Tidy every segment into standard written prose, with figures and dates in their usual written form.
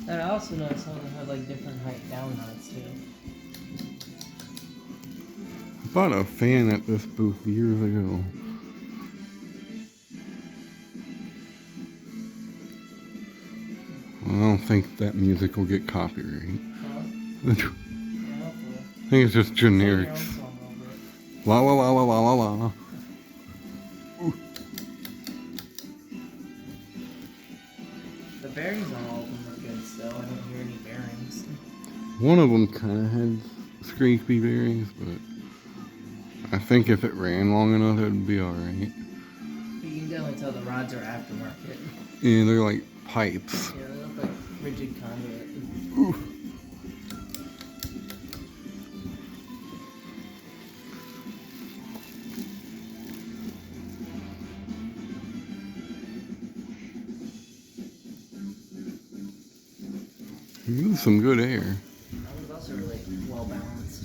And I also noticed some of them had like different height down rods too. I bought a fan at this booth years ago. I don't think that music will get copyright. Huh? I Yeah, hopefully. think it's just Sing your own generics. song over it. La la la la la la la. The bearings on all of them are good still. I don't hear any bearings. One of them kind of had scrapey bearings, but I think if it ran long enough, it'd be alright. But you can definitely tell the rods are aftermarket. Yeah, they're like pipes. Yeah, they look like rigid conduit. Ooh. Use some good air. That was also really well balanced.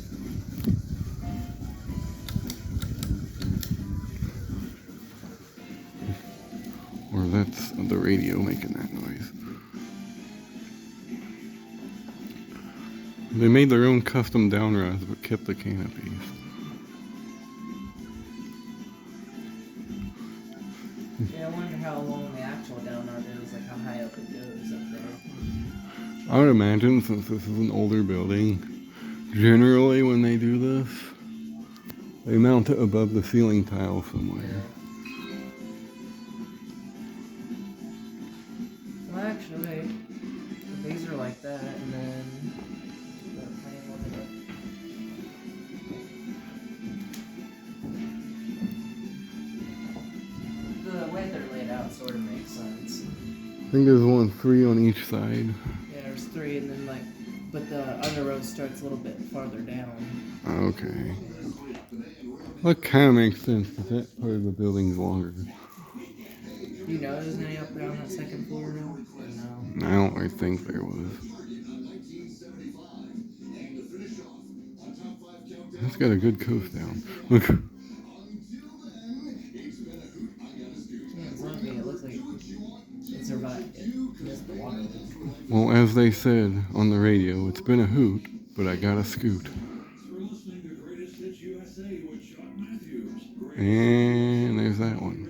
Or that's the radio making that noise. They made their own custom down rods but kept the canopies. Yeah, I wonder how long the actual down rod is, like how high up it goes up there. I would imagine, since this is an older building, generally when they do this, they mount it above the ceiling tile somewhere. Yeah. Well, actually, these are like that, and then the plain one. The way they're laid out sort of makes sense. I think there's 3 on each side. Yeah, there's 3, and then like, but the other row starts a little bit farther down. Okay. That kind of makes sense because that part of the building's longer. Do you know there's any up there on that second floor now? Or no? I don't really think there was. That's got a good coast down. Look. Yeah, it's lucky. It looks like it survived. It missed the water. Well, as they said on the radio, it's been a hoot, but I got a scoot. And there's that one.